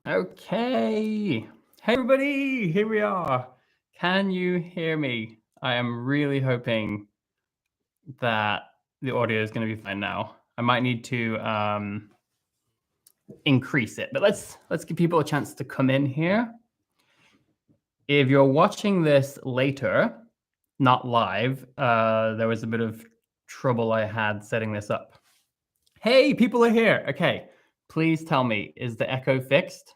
Okay. Hey, everybody. Here we are. Can you hear me? I am really hoping that the audio is going to be fine now. I might need to increase it, but let's give people a chance to come in here. If you're watching this later, not live, there was a bit of trouble I had setting this up. Hey, people are here. Okay. Please tell me, is the echo fixed?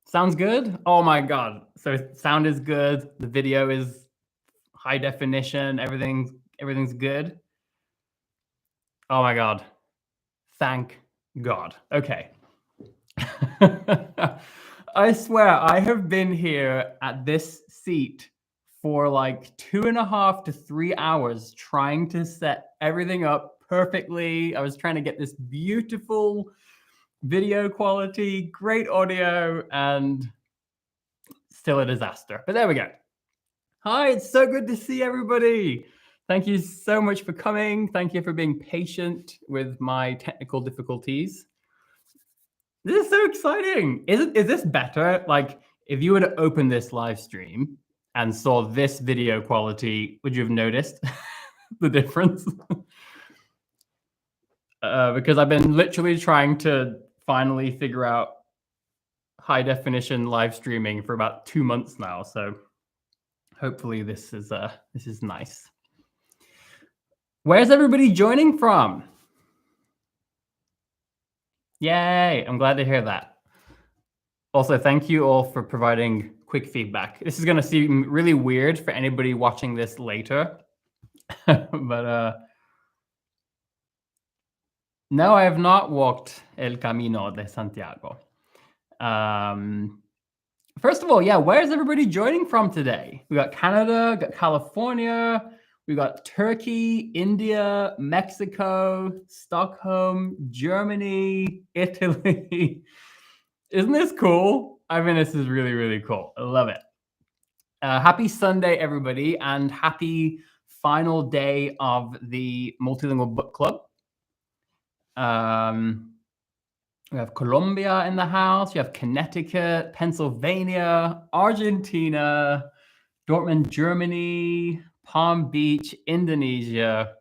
Sounds good? Oh my God. So sound is good. The video is high definition. Everything's good. Oh my God. Thank God. Okay. I swear I have been here at this seat for like 2.5 to 3 hours trying to set everything up perfectly. I was trying to get this beautiful video quality, great audio, and still a disaster. But there we go. Hi, it's so good to see everybody. Thank you so much for coming. Thank you for being patient with my technical difficulties. This is so exciting. Is this better? Like, if you were to open this live stream and saw this video quality, would you have noticed the difference? Because I've been literally trying to finally figure out high definition live streaming for about 2 months now. So hopefully this is nice. Where's everybody joining from? Yay, I'm glad to hear that. Also, thank you all for providing quick feedback. This is going to seem really weird for anybody watching this later. But no, I have not walked El Camino de Santiago. First of all, yeah, where's everybody joining from today? We got Canada, got California, we got Turkey, India, Mexico, Stockholm, Germany, Italy. Isn't this cool? I mean, this is really, really cool. I love it. Happy Sunday, everybody, and happy final day of the Multilingual Book Club. We have Colombia in the house. You have Connecticut, Pennsylvania, Argentina, Dortmund, Germany, Palm Beach, Indonesia.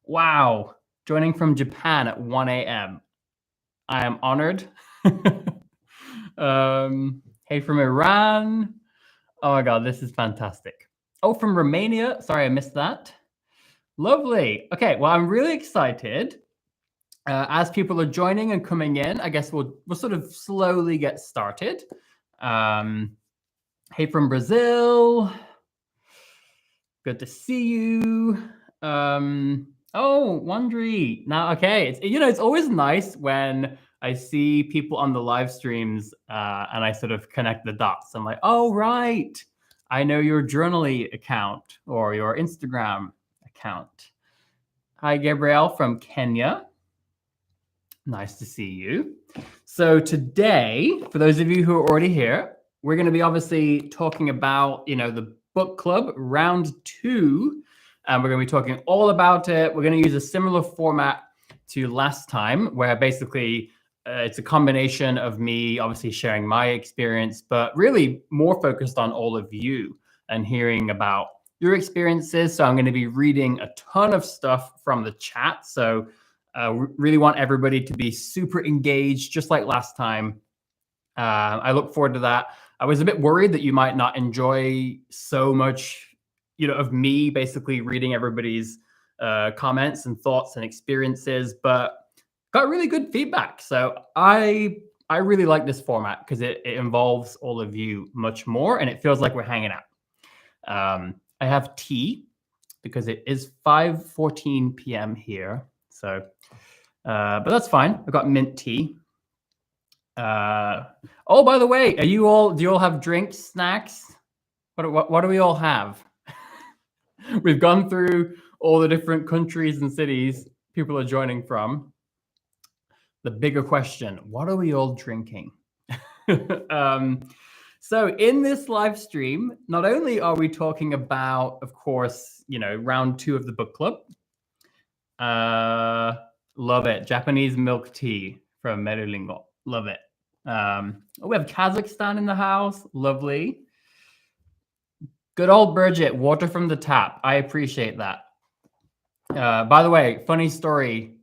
Wow. Joining from Japan at 1 a.m. I am honored. Hey, from Iran. Oh my God, this is fantastic. Oh, from Romania. Sorry, I missed that. Lovely. Okay, well, I'm really excited. As people are joining and coming in, I guess we'll sort of slowly get started. Hey, from Brazil. Good to see you. Oh, Wondery. Now, okay, it's always nice when I see people on the live streams and I sort of connect the dots. I'm like, oh, right. I know your Journaly account or your Instagram account. Hi, Gabrielle from Kenya. Nice to see you. So today, for those of you who are already here, we're going to be obviously talking about, the book club round 2. And we're going to be talking all about it. We're going to use a similar format to last time, where basically it's a combination of me obviously sharing my experience, but really more focused on all of you and hearing about your experiences. So I'm going to be reading a ton of stuff from the chat. So really want everybody to be super engaged, just like last time. I look forward to that. I was a bit worried that you might not enjoy so much, of me basically reading everybody's comments and thoughts and experiences, but got really good feedback. So I really like this format because it involves all of you much more, and it feels like we're hanging out. I have tea because it is 5:14 p.m. here. So, but that's fine. I've got mint tea. Oh, by the way, do you all have drinks, snacks? What do we all have? We've gone through all the different countries and cities people are joining from. The bigger question, what are we all drinking? So in this live stream, not only are we talking about, of course, round 2 of the book club. Love it. Japanese milk tea from Multilingual. Love it. We have Kazakhstan in the house. Lovely. Good old Bridget, water from the tap. I appreciate that. By the way, funny story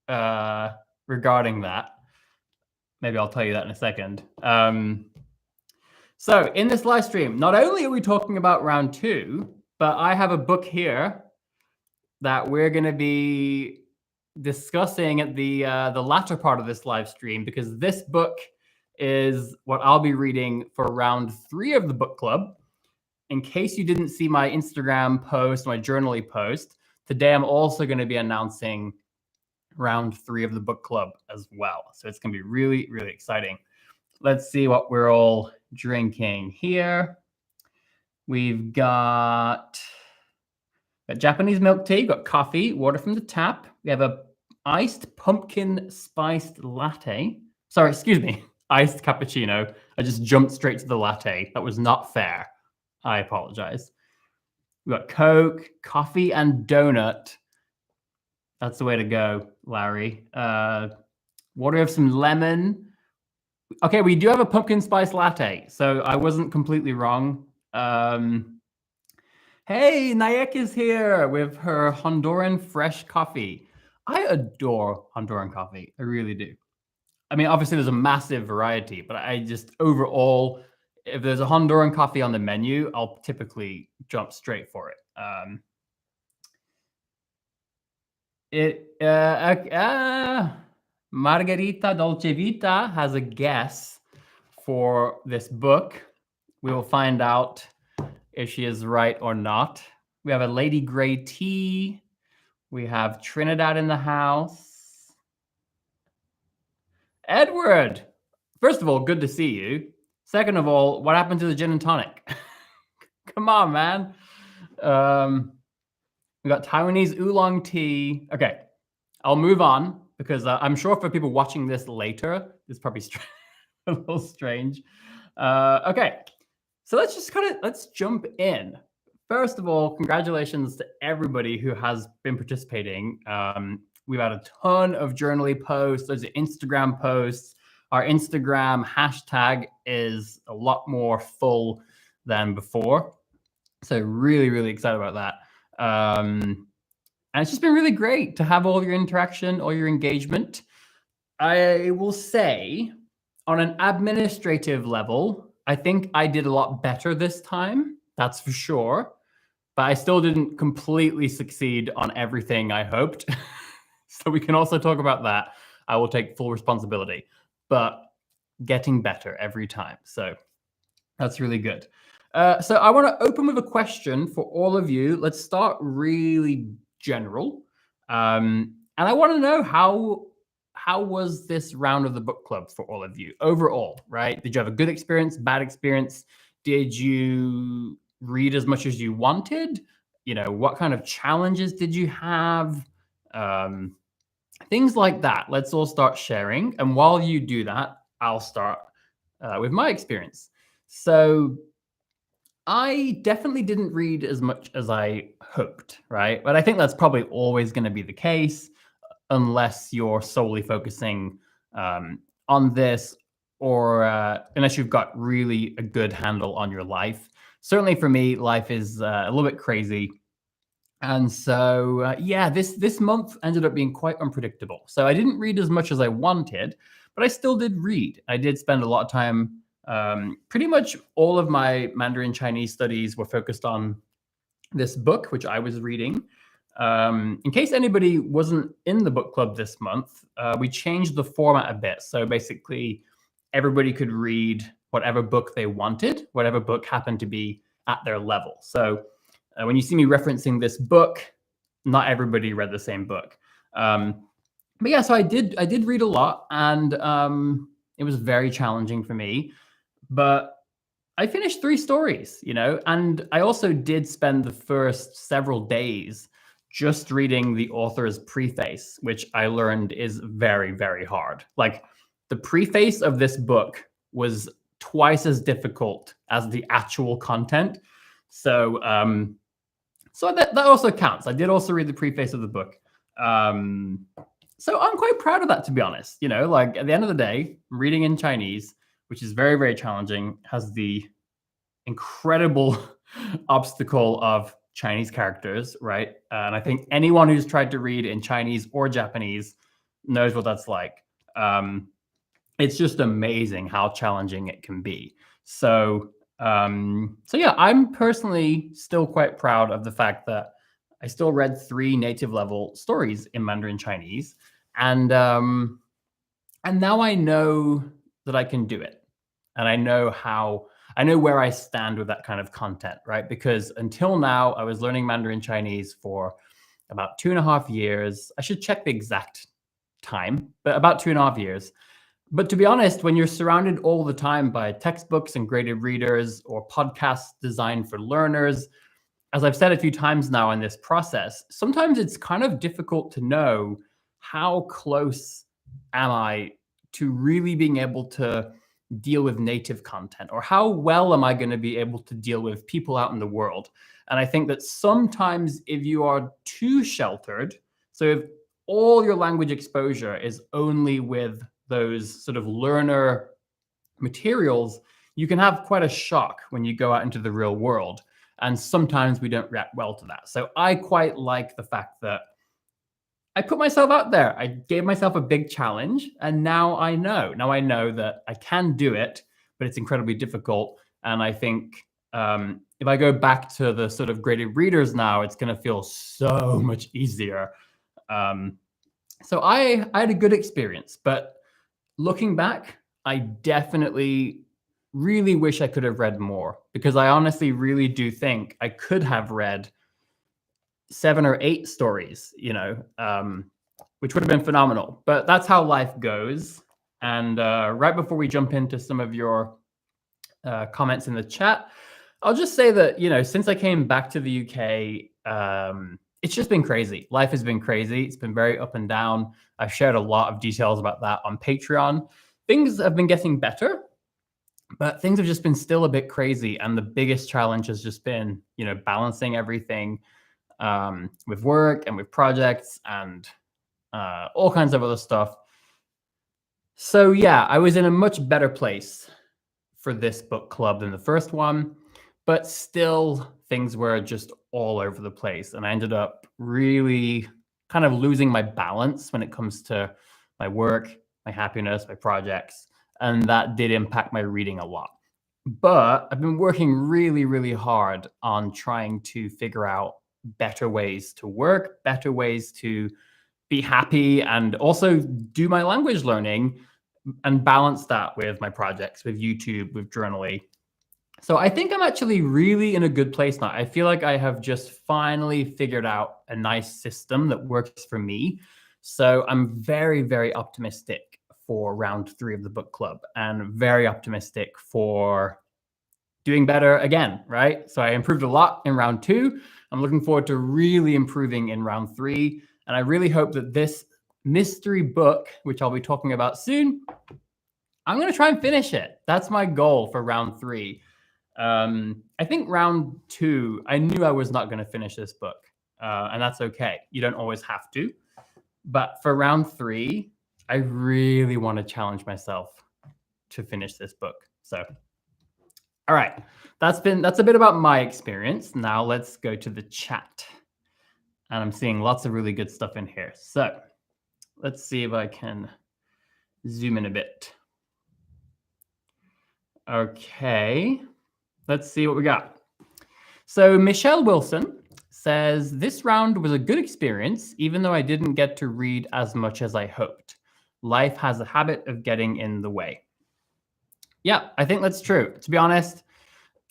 regarding that. Maybe I'll tell you that in a second. So in this live stream, not only are we talking about round 2, but I have a book here that we're going to be discussing at the latter part of this live stream, because this book is what I'll be reading for round 3 of the book club. In case you didn't see my Instagram post, my Journaly post, today I'm also going to be announcing round 3 of the book club as well. So it's going to be really, really exciting. Let's see what we're all drinking here. We've got Japanese milk tea, got coffee, water from the tap. We have a iced pumpkin spiced latte. Sorry, excuse me, iced cappuccino. I just jumped straight to the latte. That was not fair. I apologize. We've got Coke, coffee, and donut. That's the way to go, Larry. Water of some lemon. Okay, we do have a pumpkin spice latte, so I wasn't completely wrong. Hey, Nayek is here with her Honduran fresh coffee. I adore Honduran coffee. I really do. I mean, obviously there's a massive variety, but I just overall, if there's a Honduran coffee on the menu, I'll typically jump straight for it. Margarita Dolce Vita has a guess for this book. We will find out if she is right or not. We have a Lady Grey tea. We have Trinidad in the house. Edward, first of all, good to see you. Second of all, what happened to the gin and tonic? Come on, man. We got Taiwanese oolong tea. Okay, I'll move on because I'm sure for people watching this later, it's probably a little strange. Okay, so let's jump in. First of all, congratulations to everybody who has been participating. We've had a ton of Journaly posts. There's Instagram posts. Our Instagram hashtag is a lot more full than before. So really, really excited about that. And it's just been really great to have all your interaction, all your engagement. I will say, on an administrative level, I think I did a lot better this time. That's for sure. But I still didn't completely succeed on everything I hoped. So we can also talk about that. I will take full responsibility, but getting better every time. So that's really good. So I want to open with a question for all of you. Let's start really general. And I want to know how was this round of the book club for all of you overall, right? Did you have a good experience, bad experience? Did you read as much as you wanted? You know, what kind of challenges did you have? Things like that. Let's all start sharing. And while you do that, I'll start with my experience. So I definitely didn't read as much as I hoped, right? But I think that's probably always going to be the case unless you're solely focusing on this or unless you've got really a good handle on your life. Certainly for me, life is a little bit crazy. And so, yeah, this month ended up being quite unpredictable. So I didn't read as much as I wanted, but I still did read. I did spend a lot of time. Pretty much all of my Mandarin Chinese studies were focused on this book, which I was reading. In case anybody wasn't in the book club this month, we changed the format a bit. So basically, everybody could read whatever book they wanted, whatever book happened to be at their level. So when you see me referencing this book, not everybody read the same book. But yeah, so I did read a lot, and it was very challenging for me. But I finished 3 stories, you know, and I also did spend the first several days just reading the author's preface, which I learned is very, very hard. Like, the preface of this book was twice as difficult as the actual content. So so that also counts. I did also read the preface of the book. So I'm quite proud of that, to be honest. Like at the end of the day, reading in Chinese, which is very, very challenging, has the incredible obstacle of Chinese characters, right? And I think anyone who's tried to read in Chinese or Japanese knows what that's like. Um, it's just amazing how challenging it can be. So yeah, I'm personally still quite proud of the fact that I still read 3 native level stories in Mandarin Chinese, and now I know that I can do it, and I know where I stand with that kind of content, right? Because until now, I was learning Mandarin Chinese for about 2.5 years. I should check the exact time, but about 2.5 years. But to be honest, when you're surrounded all the time by textbooks and graded readers or podcasts designed for learners, as I've said a few times now in this process, sometimes it's kind of difficult to know how close am I to really being able to deal with native content, or how well am I going to be able to deal with people out in the world. And I think that sometimes if you are too sheltered, so if all your language exposure is only with those sort of learner materials, you can have quite a shock when you go out into the real world. And sometimes we don't react well to that. So I quite like the fact that I put myself out there. I gave myself a big challenge, and now I know. Now I know that I can do it, but it's incredibly difficult. And I think if I go back to the sort of graded readers now, it's going to feel so much easier. Um, so I had a good experience, but looking back, I definitely really wish I could have read more, because I honestly really do think I could have read 7 or 8 stories, which would have been phenomenal. But that's how life goes. And right before we jump into some of your comments in the chat, I'll just say that, since I came back to the UK, it's just been crazy. Life has been crazy. It's been very up and down. I've shared a lot of details about that on Patreon. Things have been getting better, but things have just been still a bit crazy. And the biggest challenge has just been, balancing everything with work and with projects and all kinds of other stuff. So yeah, I was in a much better place for this book club than the first one, but still things were just all over the place. And I ended up really kind of losing my balance when it comes to my work, my happiness, my projects. And that did impact my reading a lot. But I've been working really, really hard on trying to figure out better ways to work, better ways to be happy, and also do my language learning and balance that with my projects, with YouTube, with Journaly. So I think I'm actually really in a good place now. I feel like I have just finally figured out a nice system that works for me. So I'm very, very optimistic for round 3 of the book club, and very optimistic for doing better again, right? So I improved a lot in round 2. I'm looking forward to really improving in round 3. And I really hope that this mystery book, which I'll be talking about soon, I'm going to try and finish it. That's my goal for round 3. I think round 2, I knew I was not going to finish this book. And that's okay. You don't always have to. But for round 3, I really want to challenge myself to finish this book. So, all right. That's a bit about my experience. Now let's go to the chat. And I'm seeing lots of really good stuff in here. So let's see if I can zoom in a bit. Okay. Let's see what we got. So Michelle Wilson says, this round was a good experience, even though I didn't get to read as much as I hoped. Life has a habit of getting in the way. Yeah, I think that's true, to be honest.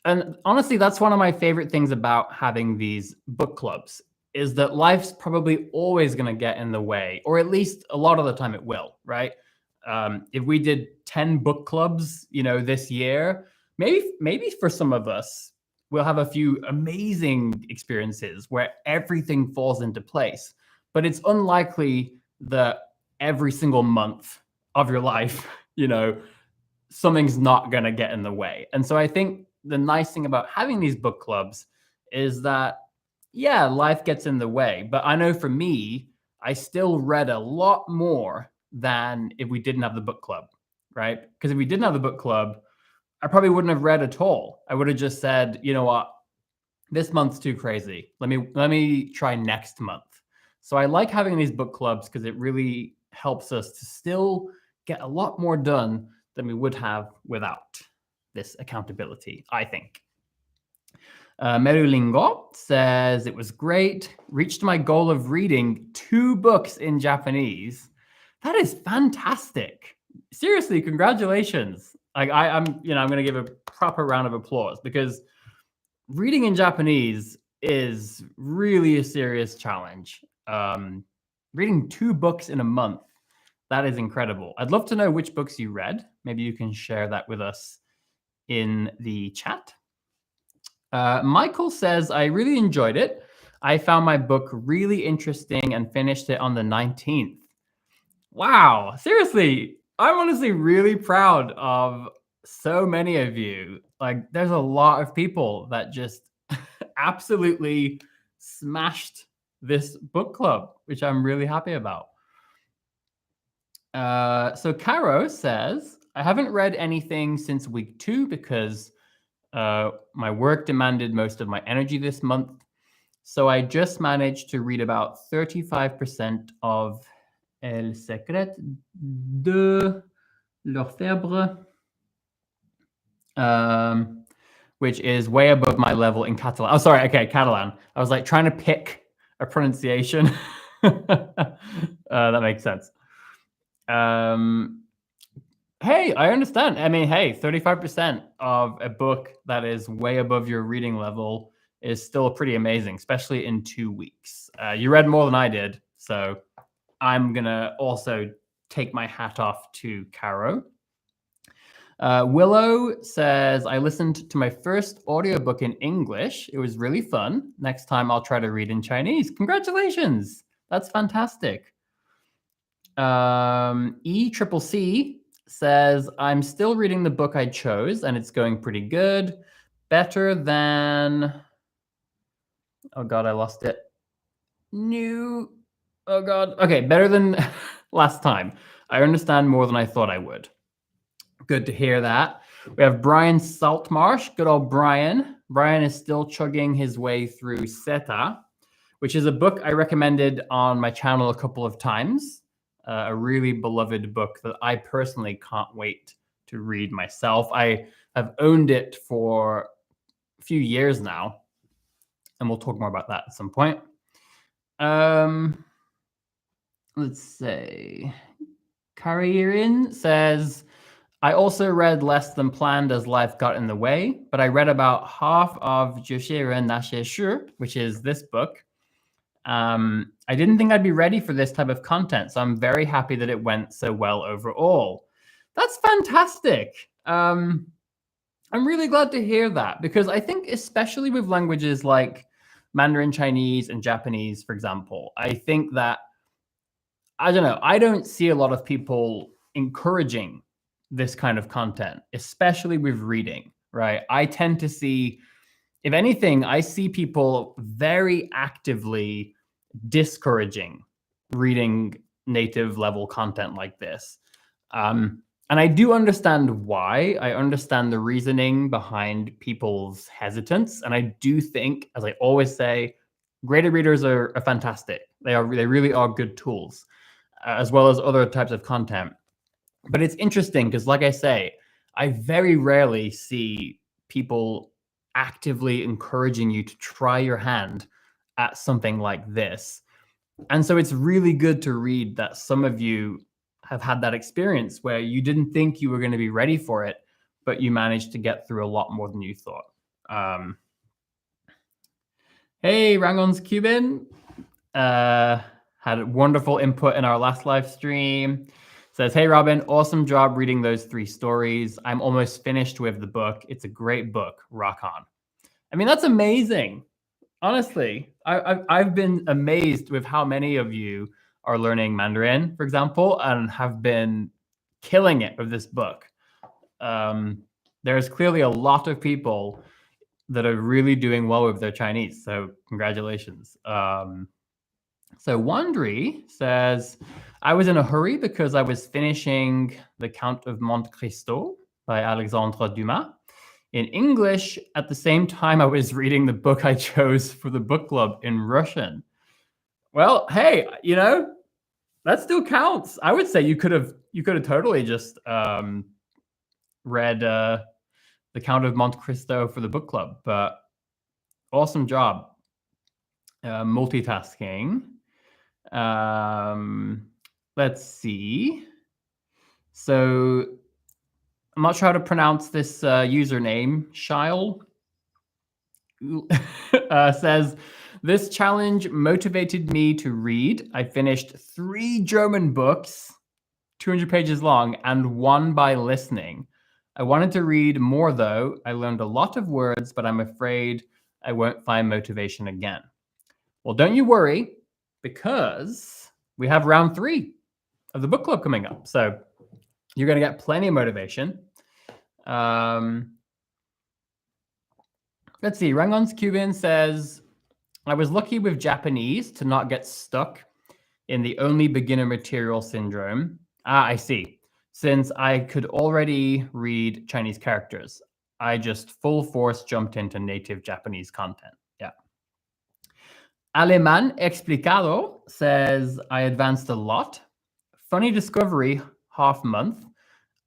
And honestly, that's one of my favorite things about having these book clubs, is that life's probably always going to get in the way, or at least a lot of the time it will, right? If we did 10 book clubs, this year, maybe for some of us, we'll have a few amazing experiences where everything falls into place. But it's unlikely that every single month of your life, something's not going to get in the way. And so I think the nice thing about having these book clubs is that, yeah, life gets in the way. But I know for me, I still read a lot more than if we didn't have the book club, right? Because if we didn't have the book club, I probably wouldn't have read at all. I would have just said, you know what, this month's too crazy. Let me try next month. So I like having these book clubs because it really helps us to still get a lot more done than we would have without this accountability, I think. Multilingual says, it was great. Reached my goal of reading 2 books in Japanese. That is fantastic. Seriously, congratulations. Like I'm going to give a proper round of applause because reading in Japanese is really a serious challenge. Reading 2 books in a month, that is incredible. I'd love to know which books you read. Maybe you can share that with us in the chat. Michael says, I really enjoyed it. I found my book really interesting and finished it on the 19th. Wow, seriously, I'm honestly really proud of so many of you. Like, there's a lot of people that just absolutely smashed this book club, which I'm really happy about. So Caro says, I haven't read anything since week 2 because my work demanded most of my energy this month. So I just managed to read about 35% of El Secret de l'Orfèvre, which is way above my level in Catalan. Oh, sorry. Okay, Catalan. I was like trying to pick a pronunciation. That makes sense. Hey, I understand. I mean, hey, 35% of a book that is way above your reading level is still pretty amazing, especially in 2 weeks. You read more than I did, so I'm going to also take my hat off to Caro. Willow says, I listened to my first audiobook in English. It was really fun. Next time I'll try to read in Chinese. Congratulations. That's fantastic. E-Triple-C says, I'm still reading the book I chose, and it's going pretty good. Better than... Oh, God, I lost it. New... Oh, God. Okay, better than last time. I understand more than I thought I would. Good to hear that. We have Brian Saltmarsh. Good old Brian. Brian is still chugging his way through Seta, which is a book I recommended on my channel a couple of times. A really beloved book that I personally can't wait to read myself. I have owned it for a few years now, and we'll talk more about that at some point. Let's see. Karirin says, I also read less than planned as life got in the way, but I read about half of 就是人那些事, which is this book. I didn't think I'd be ready for this type of content, so I'm very happy that it went so well overall. That's fantastic. I'm really glad to hear that, because I think especially with languages like Mandarin Chinese and Japanese, for example, I think that, I don't know, I don't see a lot of people encouraging this kind of content, especially with reading, right? I tend to see, if anything, I see people very actively discouraging reading native level content like this. And I do understand why. I understand the reasoning behind people's hesitance. And I do think, as I always say, graded readers are fantastic. They really are good tools, as well as other types of content. But it's interesting because, like I say, I very rarely see people actively encouraging you to try your hand at something like this. And so it's really good to read that some of you have had that experience where you didn't think you were going to be ready for it, but you managed to get through a lot more than you thought. Hey, Rangon's Cuban. Had wonderful input in our last live stream. Says, hey, Robin, awesome job reading those 3 stories. I'm almost finished with the book. It's a great book. Rock on. I mean, that's amazing. Honestly, I've been amazed with how many of you are learning Mandarin, for example, and have been killing it with this book. There's clearly a lot of people that are really doing well with their Chinese. So congratulations. So Wandry says, I was in a hurry because I was finishing The Count of Monte Cristo by Alexandre Dumas in English at the same time I was reading the book I chose for the book club in Russian. Well, hey, that still counts. I would say you could have totally just read The Count of Monte Cristo for the book club, but awesome job. Multitasking. Let's see. So I'm not sure how to pronounce this username. Shile says, this challenge motivated me to read. I finished 3 German books, 200 pages long, and 1 by listening. I wanted to read more, though. I learned a lot of words, but I'm afraid I won't find motivation again. Well, don't you worry, because we have round 3 of the book club coming up. So you're going to get plenty of motivation. Let's see. Rangon's Cuban says, I was lucky with Japanese to not get stuck in the only beginner material syndrome. I see. Since I could already read Chinese characters, I just full force jumped into native Japanese content. Yeah. Alemán Explicado says, I advanced a lot. Funny discovery, half month.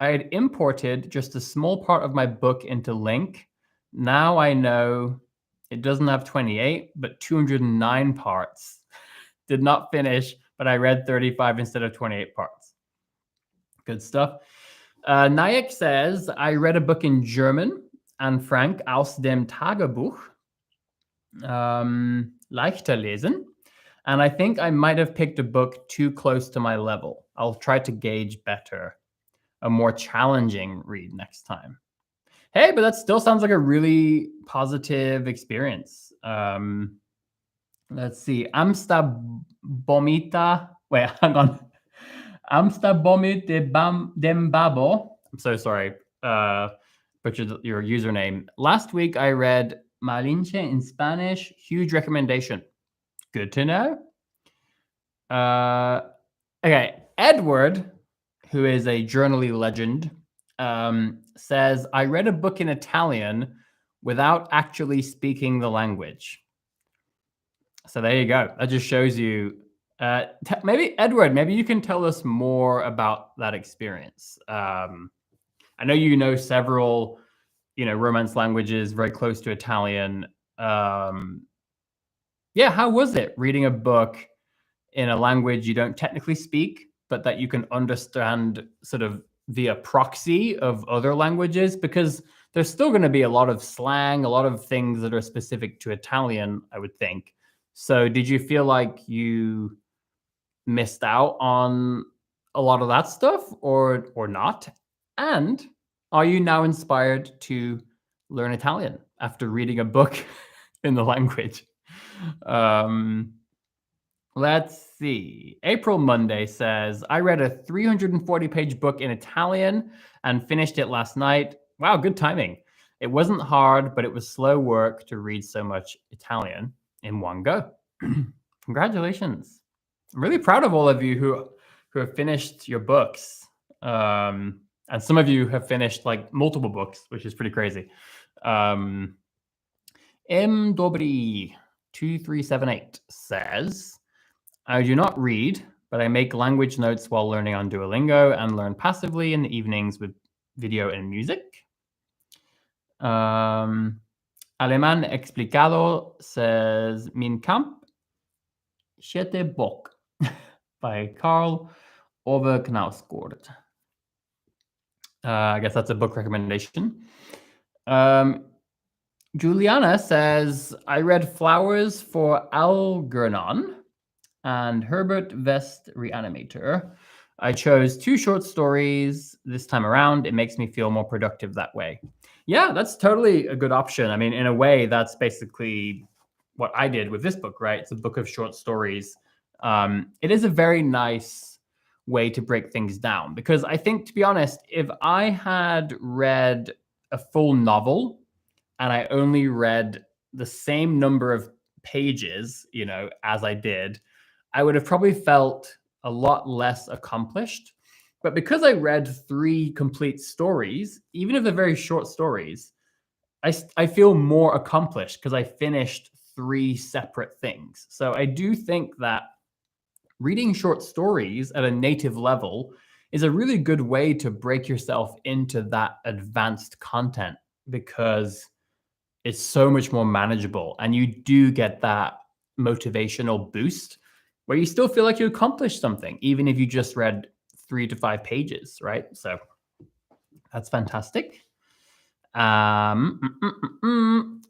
I had imported just a small part of my book into Link. Now I know it doesn't have 28, but 209 parts. Did not finish, but I read 35 instead of 28 parts. Good stuff. Nayek says, I read a book in German, Anne Frank, aus dem Tagebuch, leichter lesen, and I think I might have picked a book too close to my level. I'll try to gauge better. A more challenging read next time. Hey, but that still sounds like a really positive experience. Let's see. Amstabomita. Wait, hang on. Amstabomit dem Babo. I'm so sorry. Butchered your username. Last week I read Malinche in Spanish. Huge recommendation. Good to know. Okay, Edward, who is a journaly legend, says, I read a book in Italian without actually speaking the language. So there you go. That just shows you. Maybe, Edward, maybe you can tell us more about that experience. I know you know several, Romance languages very close to Italian. Yeah, how was it reading a book in a language you don't technically speak, but that you can understand sort of via proxy of other languages? Because there's still going to be a lot of slang, a lot of things that are specific to Italian, I would think. So did you feel like you missed out on a lot of that stuff or not? And are you now inspired to learn Italian after reading a book in the language? Let's see. April Monday says, I read a 340-page book in Italian and finished it last night. Wow, good timing. It wasn't hard, but it was slow work to read so much Italian in one go. Congratulations. I'm really proud of all of you who have finished your books. And some of you have finished like multiple books, which is pretty crazy. M. Dobry 2378 says, I do not read, but I make language notes while learning on Duolingo and learn passively in the evenings with video and music. Alemán Explicado says, Min Kamp, Siete Bock by Karl Ove Knausgård. I guess that's a book recommendation. Juliana says, I read Flowers for Algernon and Herbert West Reanimator. I chose 2 short stories this time around. It makes me feel more productive that way. Yeah, that's totally a good option. I mean, in a way, that's basically what I did with this book, right? It's a book of short stories. It is a very nice way to break things down, because I think, to be honest, if I had read a full novel and I only read the same number of pages, as I did, I would have probably felt a lot less accomplished. But because I read 3 complete stories, even if they're very short stories, I feel more accomplished because I finished 3 separate things. So I do think that reading short stories at a native level is a really good way to break yourself into that advanced content because it's so much more manageable and you do get that motivational boost where you still feel like you accomplished something, even if you just read 3 to 5 pages, right? So that's fantastic. Having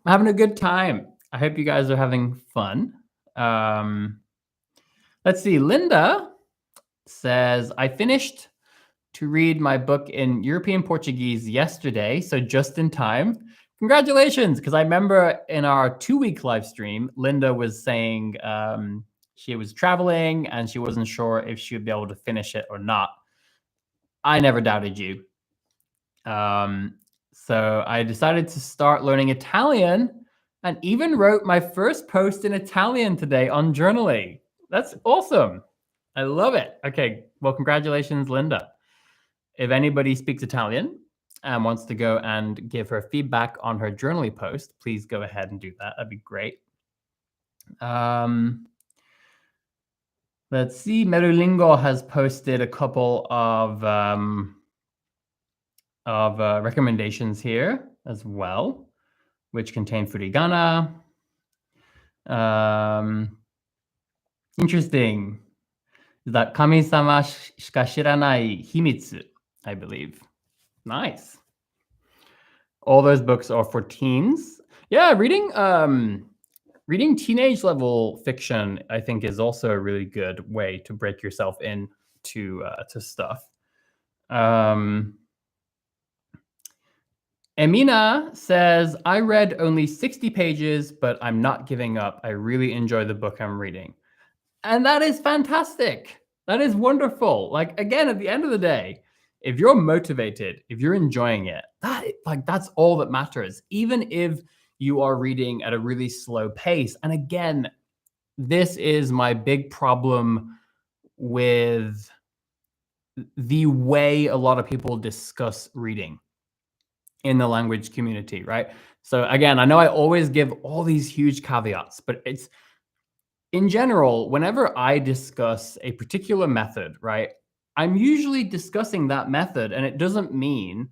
a good time. I hope you guys are having fun. Let's see. Linda says, I finished to read my book in European Portuguese yesterday, so just in time. Congratulations, because I remember in our 2-week live stream, Linda was saying she was traveling and she wasn't sure if she would be able to finish it or not. I never doubted you. So I decided to start learning Italian and even wrote my first post in Italian today on Journaly. That's awesome. I love it. Okay, well, congratulations, Linda. If anybody speaks Italian and wants to go and give her feedback on her Journaly post, please go ahead and do that. That'd be great. Let's see. Multilingual has posted a couple of recommendations here as well, which contain furigana. Interesting. That kami-sama shika shiranai himitsu, I believe. Nice. All those books are for teens. Yeah, reading teenage level fiction, I think, is also a really good way to break yourself into to stuff. Emina says, I read only 60 pages, but I'm not giving up. I really enjoy the book I'm reading. And that is fantastic. That is wonderful. Like, again, at the end of the day, if you're motivated, if you're enjoying it, that's all that matters. Even if you are reading at a really slow pace. And again, this is my big problem with the way a lot of people discuss reading in the language community, right? So again, I know I always give all these huge caveats, but it's in general, whenever I discuss a particular method, right, I'm usually discussing that method, and it doesn't mean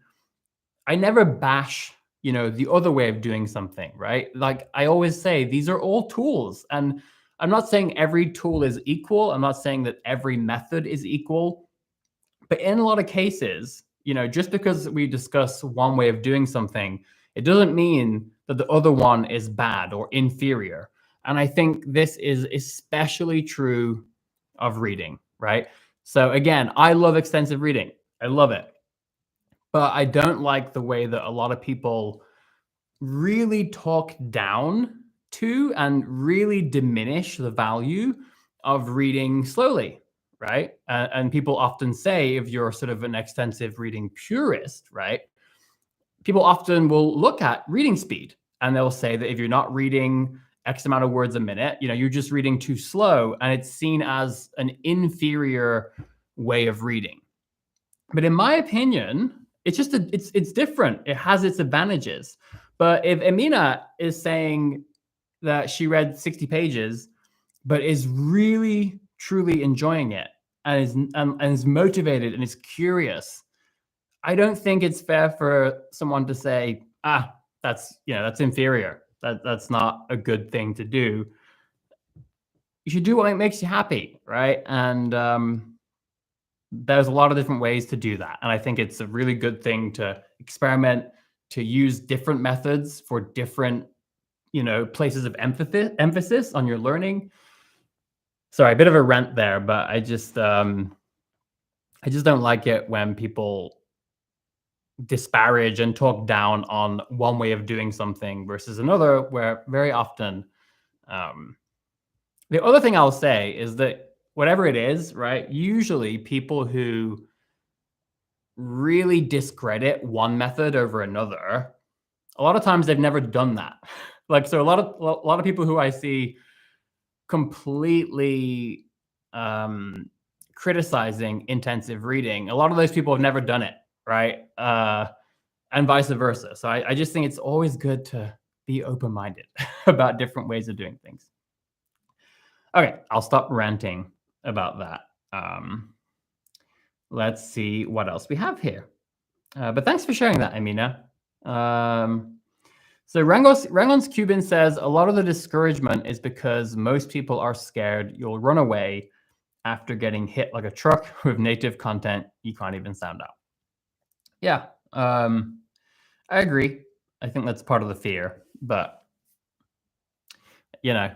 I never bash, the other way of doing something, right? Like I always say, these are all tools, and I'm not saying every tool is equal. I'm not saying that every method is equal, but in a lot of cases, just because we discuss one way of doing something, it doesn't mean that the other one is bad or inferior. And I think this is especially true of reading, right? So again, I love extensive reading. I love it. But I don't like the way that a lot of people really talk down to and really diminish the value of reading slowly, right? And people often say, if you're sort of an extensive reading purist, right? People often will look at reading speed and they'll say that if you're not reading X amount of words a minute, you're just reading too slow, and it's seen as an inferior way of reading. But in my opinion, it's just it's different. It has its advantages. But if Emina is saying that she read 60 pages, but is really truly enjoying it and is motivated and is curious, I don't think it's fair for someone to say, that's inferior. That's not a good thing to do. You should do what makes you happy, right? And there's a lot of different ways to do that. And I think it's a really good thing to experiment, to use different methods for different, places of emphasis on your learning. Sorry, a bit of a rant there, but I just don't like it when people disparage and talk down on one way of doing something versus another, where very often the other thing I'll say is that whatever it is, right, usually people who really discredit one method over another, a lot of times they've never done that. Like, so a lot of people who I see completely criticizing intensive reading, a lot of those people have never done it, right? And vice versa. So I just think it's always good to be open-minded about different ways of doing things. Okay, I'll stop ranting about that. Let's see what else we have here. But thanks for sharing that, Amina. So Rangon's Cuban says a lot of the discouragement is because most people are scared you'll run away after getting hit like a truck with native content you can't even sound out. Yeah, I agree. I think that's part of the fear, but yeah,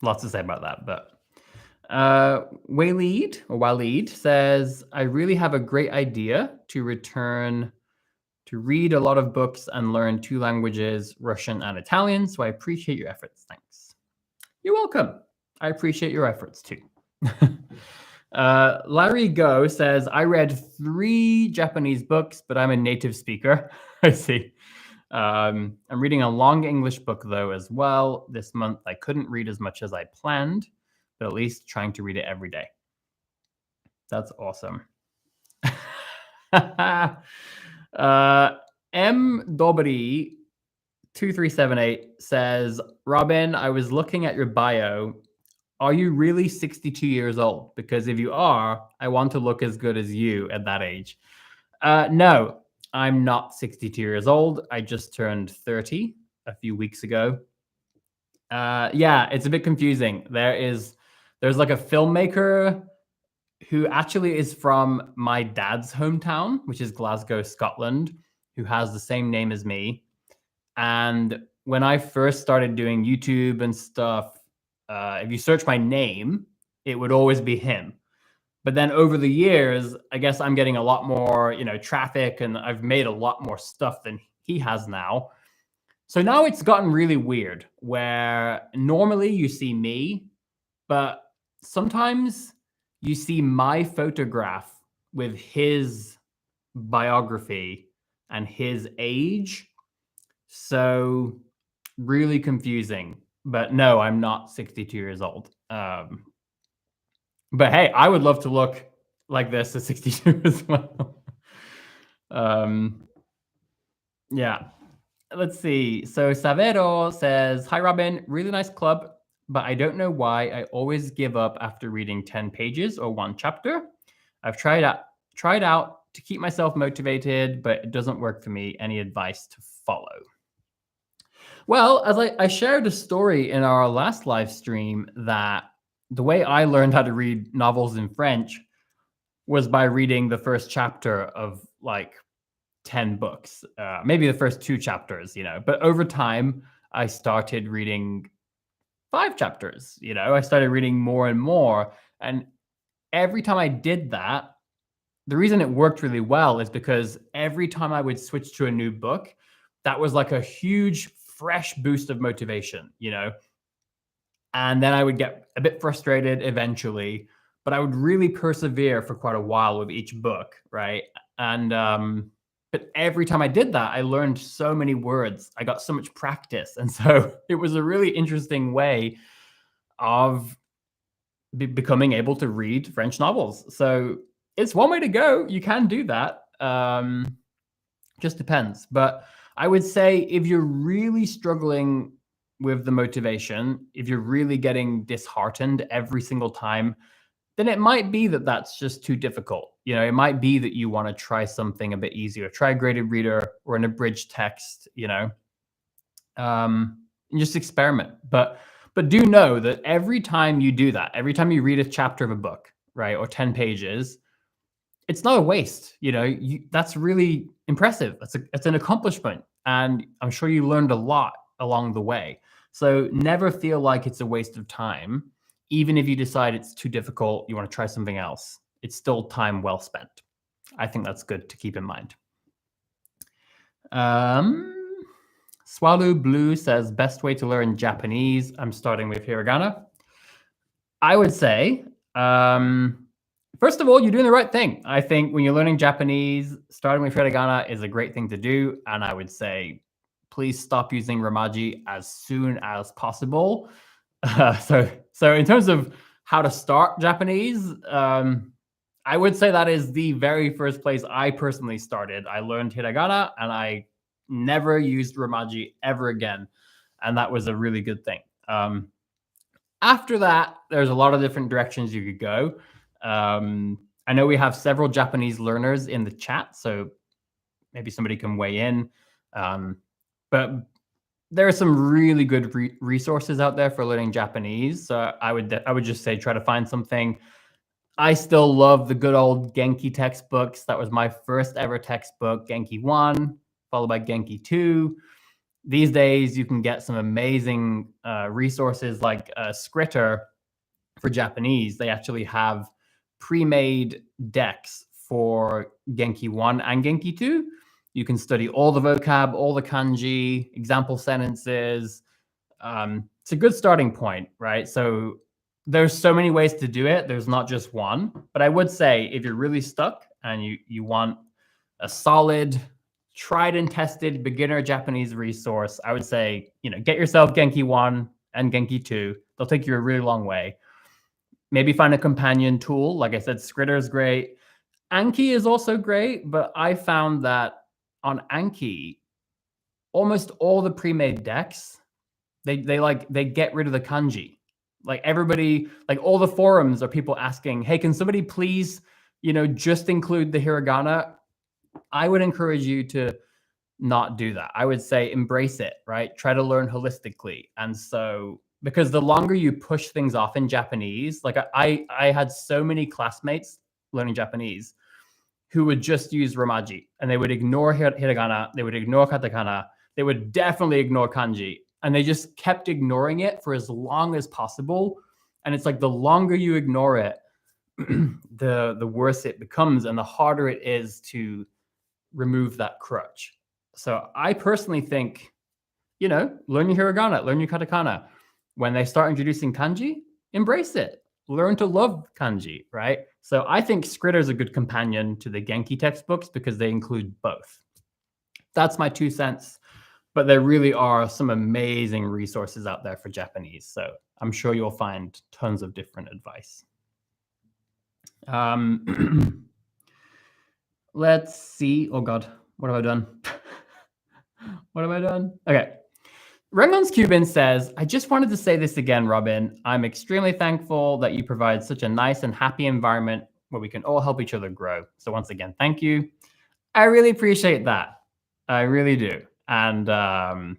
lots to say about that. But Waleed says, I really have a great idea to return to read a lot of books and learn 2 languages, Russian and Italian. So I appreciate your efforts. Thanks. You're welcome. I appreciate your efforts too. Larry Go says, I read 3 Japanese books, but I'm a native speaker. I see. I'm reading a long English book, though, as well. This month, I couldn't read as much as I planned, but at least trying to read it every day. That's awesome. M. Dobry 2378 says, Robin, I was looking at your bio. Are you really 62 years old? Because if you are, I want to look as good as you at that age. No, I'm not 62 years old. I just turned 30 a few weeks ago. Yeah, it's a bit confusing. There's like a filmmaker who actually is from my dad's hometown, which is Glasgow, Scotland, who has the same name as me. And when I first started doing YouTube and stuff, if you search my name, it would always be him. But then over the years, I guess I'm getting a lot more, traffic, and I've made a lot more stuff than he has now. So now it's gotten really weird where normally you see me, but sometimes you see my photograph with his biography and his age. So really confusing. But no, I'm not 62 years old. But hey, I would love to look like this at 62 as well. Yeah. Let's see. So Savero says, hi, Robin. Really nice club, but I don't know why I always give up after reading 10 pages or 1 chapter. I've tried out to keep myself motivated, but it doesn't work for me. Any advice to follow? Well, as I shared a story in our last live stream that the way I learned how to read novels in French was by reading the first chapter of like 10 books, maybe the first 2 chapters, but over time I started reading 5 chapters, I started reading more and more. And every time I did that, the reason it worked really well is because every time I would switch to a new book, that was like a huge fresh boost of motivation, and then I would get a bit frustrated eventually, but I would really persevere for quite a while with each book, right? And but every time I did that, I learned so many words. I got so much practice. And so it was a really interesting way of becoming able to read French novels. So it's one way to go. You can do that. Just depends. But I would say if you're really struggling with the motivation, if you're really getting disheartened every single time, then it might be that that's just too difficult. It might be that you want to try something a bit easier. Try a graded reader or an abridged text, and just experiment. But do know that every time you do that, every time you read a chapter of a book, right, or 10 pages, it's not a waste. That's really impressive. It's an accomplishment. And I'm sure you learned a lot along the way. So never feel like it's a waste of time. Even if you decide it's too difficult, you want to try something else, it's still time well spent. I think that's good to keep in mind. Swallow Blue says, best way to learn Japanese. I'm starting with hiragana. I would say, first of all, you're doing the right thing. I think when you're learning Japanese, starting with hiragana is a great thing to do. And I would say, please stop using Romaji as soon as possible. So in terms of how to start Japanese, I would say that is the very first place I personally started. I learned hiragana and I never used Romaji ever again. And that was a really good thing. After that, there's a lot of different directions you could go. I know we have several Japanese learners in the chat, so maybe somebody can weigh in. But there are some really good resources out there for learning Japanese. So I would just say try to find something. I still love the good old Genki textbooks. That was my first ever textbook, Genki 1, followed by Genki 2. These days, you can get some amazing resources like Scritter for Japanese. They actually have pre-made decks for Genki 1 and Genki 2. You can study all the vocab, all the kanji, example sentences. It's a good starting point, right? So there's so many ways to do it. There's not just one. But I would say if you're really stuck and you want a solid, tried and tested beginner Japanese resource, I would say, get yourself Genki 1 and Genki 2. They'll take you a really long way. Maybe find a companion tool. Like I said, Scritter is great. Anki is also great, but I found that on Anki, almost all the pre-made decks, they get rid of the kanji. Like everybody, like all the forums are people asking, hey, can somebody please, just include the hiragana? I would encourage you to not do that. I would say embrace it, right? Try to learn holistically. And so, because the longer you push things off in Japanese, like I had so many classmates learning Japanese who would just use Romaji and they would ignore hiragana, they would ignore katakana, they would definitely ignore kanji. And they just kept ignoring it for as long as possible. And it's like the longer you ignore it, the worse it becomes and the harder it is to remove that crutch. So I personally think, learn your hiragana, learn your katakana. When they start introducing kanji, embrace it. Learn to love kanji, right? So I think Scritter is a good companion to the Genki textbooks because they include both. That's my 2 cents. But there really are some amazing resources out there for Japanese. So I'm sure you'll find tons of different advice. Let's see. Oh, God. What have I done? What have I done? Okay. Rengon's Cuban says, I just wanted to say this again, Robin. I'm extremely thankful that you provide such a nice and happy environment where we can all help each other grow. So once again, thank you. I really appreciate that. I really do. And I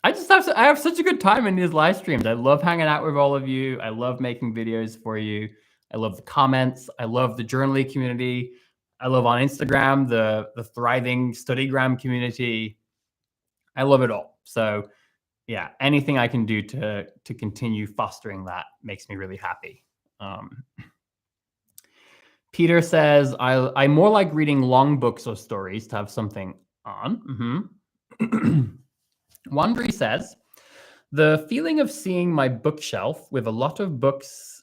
have such a good time in these live streams. I love hanging out with all of you. I love making videos for you. I love the comments. I love the Journaly community. I love on Instagram, the thriving Studygram community. I love it all. So yeah, anything I can do to continue fostering that makes me really happy. Peter says, I more like reading long books or stories to have something on. Wandry says, the feeling of seeing my bookshelf with a lot of books,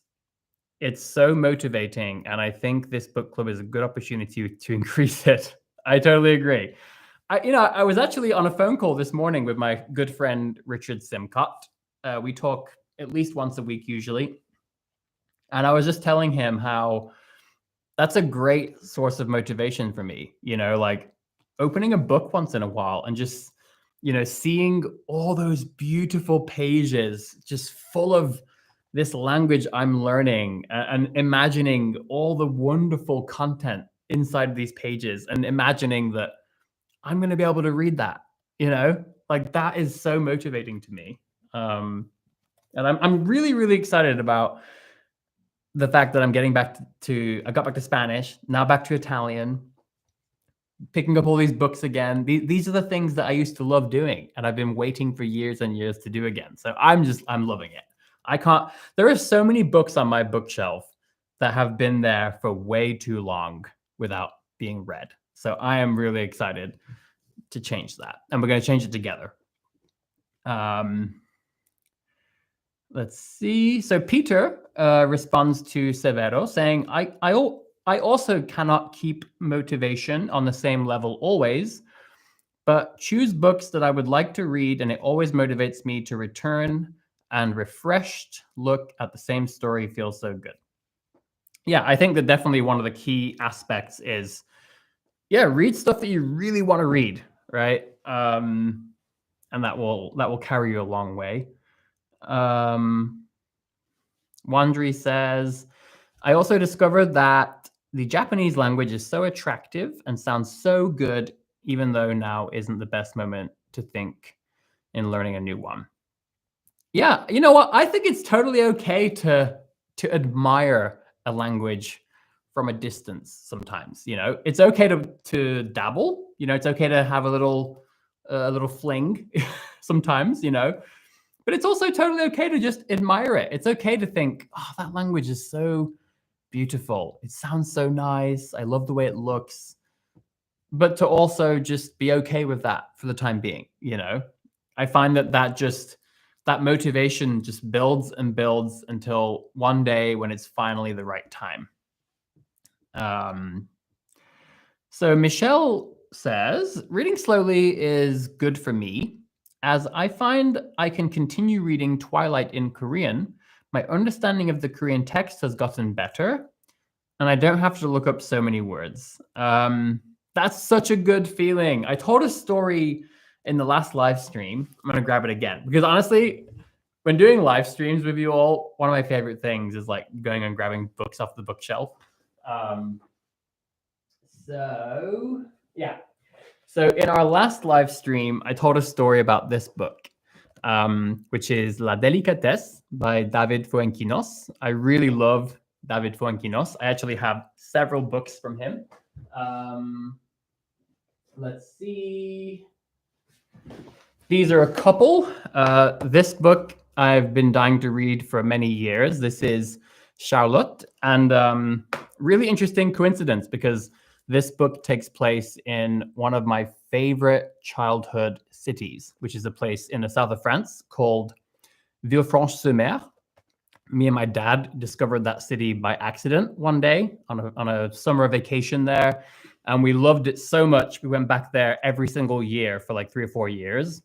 it's so motivating. And I think this book club is a good opportunity to increase it. I totally agree. I was actually on a phone call this morning with my good friend, Richard Simcott. We talk at least once a week usually. And I was just telling him how that's a great source of motivation for me, like opening a book once in a while and just, seeing all those beautiful pages just full of this language I'm learning and imagining all the wonderful content inside these pages and imagining that I'm going to be able to read that, like that is so motivating to me. And I'm really, really excited about the fact that I'm getting back I got back to Spanish, now back to Italian, picking up all these books again. These are the things that I used to love doing and I've been waiting for years and years to do again. So I'm loving it. There are so many books on my bookshelf that have been there for way too long without being read. So I am really excited to change that. And we're going to change it together. Let's see. So Peter responds to Severo saying, I also cannot keep motivation on the same level always, but choose books that I would like to read, and it always motivates me to return and refreshed look at the same story feels so good. Yeah, I think that definitely one of the key aspects is, yeah, read stuff that you really want to read, right? And that will carry you a long way. Wandry says, I also discovered that the Japanese language is so attractive and sounds so good, even though now isn't the best moment to think in learning a new one. Yeah, you know what? I think it's totally okay to admire a language from a distance sometimes. It's okay to dabble. It's okay to have a little fling sometimes. But it's also totally okay to just admire it. It's okay to think, oh, that language is so beautiful. It sounds so nice. I love the way it looks. But to also just be okay with that for the time being. I find that motivation just builds and builds until one day when it's finally the right time. So Michelle says, reading slowly is good for me, as I find I can continue reading Twilight in Korean. My understanding of the Korean text has gotten better, and I don't have to look up so many words. That's such a good feeling. I told a story in the last live stream. I'm going to grab it again because honestly, when doing live streams with you all, one of my favorite things is like going and grabbing books off the bookshelf. So in our last live stream, I told a story about this book, which is La Délicatesse by David Fuenquinos. I really love David Fuenquinos. I actually have several books from him. Let's see. These are a couple. This book I've been dying to read for many years. This is Charlotte, and really interesting coincidence because this book takes place in one of my favorite childhood cities, which is a place in the south of France called Villefranche-sur-Mer. Me and my dad discovered that city by accident one day on a summer vacation there, and we loved it so much we went back there every single year for like 3 or 4 years.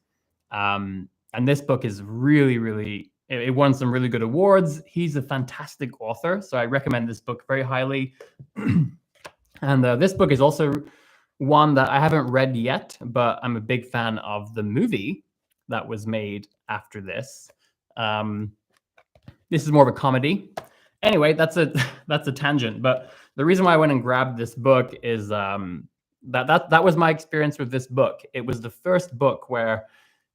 And this book is really, really, it won some really good awards. He's a fantastic author, so I recommend this book very highly. And this book is also one that I haven't read yet, but I'm a big fan of the movie that was made after this. This is more of a comedy. Anyway, that's a tangent. But the reason why I went and grabbed this book is that was my experience with this book. It was the first book where,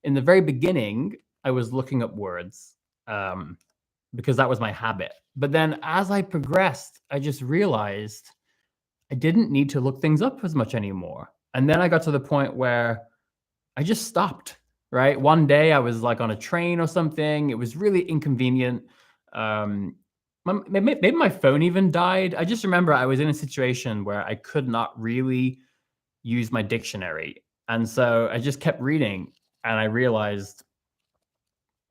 in the very beginning, I was looking up words because that was my habit. But then as I progressed, I just realized I didn't need to look things up as much anymore. And then I got to the point where I just stopped, right? One day I was like on a train or something. It was really inconvenient. Maybe my phone even died. I just remember I was in a situation where I could not really use my dictionary. And so I just kept reading and I realized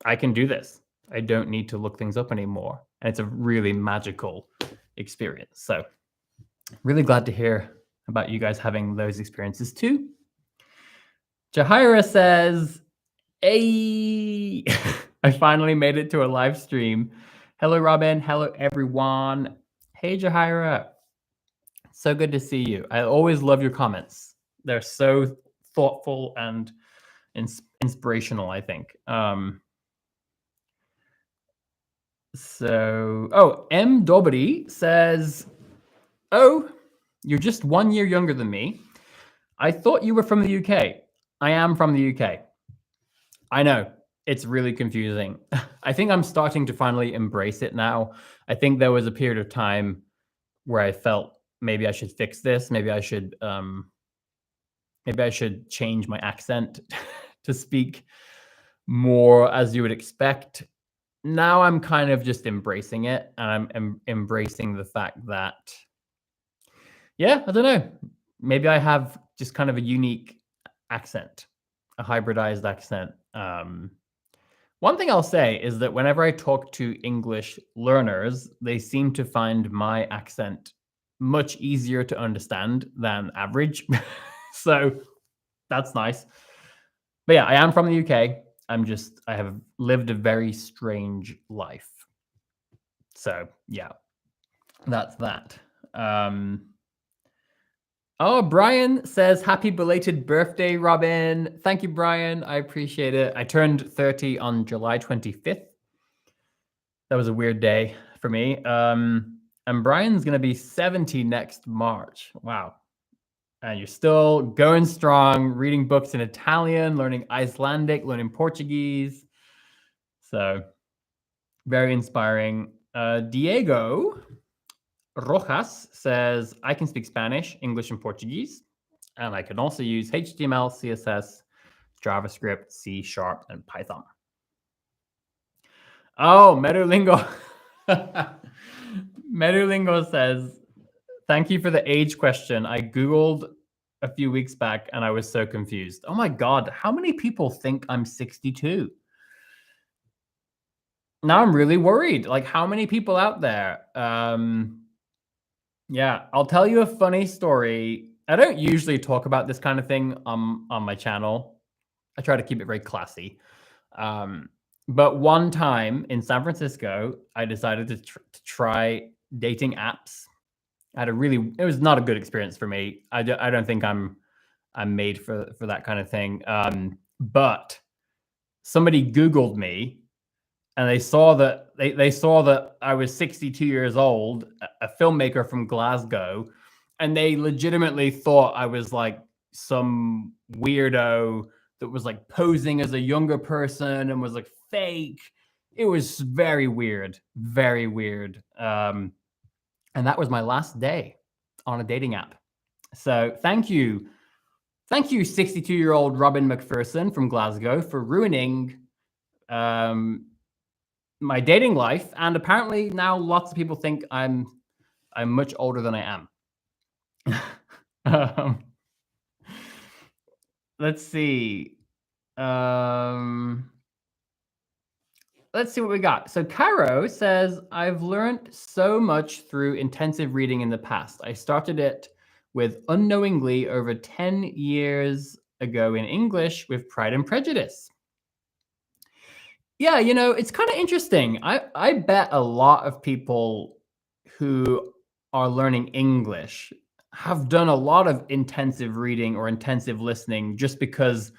I can do this. I don't need to look things up anymore. And it's a really magical experience. So really glad to hear about you guys having those experiences too. Jahira says, hey, I finally made it to a live stream. Hello, Robin. Hello, everyone. Hey, Jahira. So good to see you. I always love your comments. They're so thoughtful and inspirational, I think. M. Dobry says, oh, you're just 1 year younger than me. I thought you were from the UK. I am from the UK. I know. It's really confusing. I think I'm starting to finally embrace it now. I think there was a period of time where I felt maybe I should fix this. Maybe I should change my accent to speak more as you would expect. Now I'm kind of just embracing it, and I'm embracing the fact that, yeah, I don't know. Maybe I have just kind of a unique accent, a hybridized accent. One thing I'll say is that whenever I talk to English learners, they seem to find my accent much easier to understand than average. So that's nice. But yeah, I am from the UK. I have lived a very strange life. So yeah, that's that. Oh, Brian says, happy belated birthday, Robin. Thank you, Brian. I appreciate it. I turned 30 on July 25th. That was a weird day for me. And Brian's going to be 70 next March. Wow. And you're still going strong, reading books in Italian, learning Icelandic, learning Portuguese. So very inspiring. Diego Rojas says, I can speak Spanish, English, and Portuguese. And I can also use HTML, CSS, JavaScript, C#, and Python. Oh, Medulingo. Medulingo says, thank you for the age question. I Googled a few weeks back and I was so confused. Oh my God, how many people think I'm 62? Now I'm really worried. Like, how many people out there? Yeah, I'll tell you a funny story. I don't usually talk about this kind of thing on my channel. I try to keep it very classy. But one time in San Francisco, I decided to try dating apps. It was not a good experience for me. I don't think I'm made for that kind of thing. But somebody Googled me, and they saw that they saw that I was 62 years old, a filmmaker from Glasgow, and they legitimately thought I was like some weirdo that was like posing as a younger person and was like fake. It was very weird, very weird. And that was my last day on a dating app. So thank you, 62-year-old Robin MacPherson from Glasgow, for ruining my dating life. And apparently now lots of people think I'm much older than I am. Let's see. Let's see what we got. So Caro says, I've learned so much through intensive reading in the past. I started it with unknowingly over 10 years ago in English with Pride and Prejudice. Yeah, it's kind of interesting. I bet a lot of people who are learning English have done a lot of intensive reading or intensive listening just because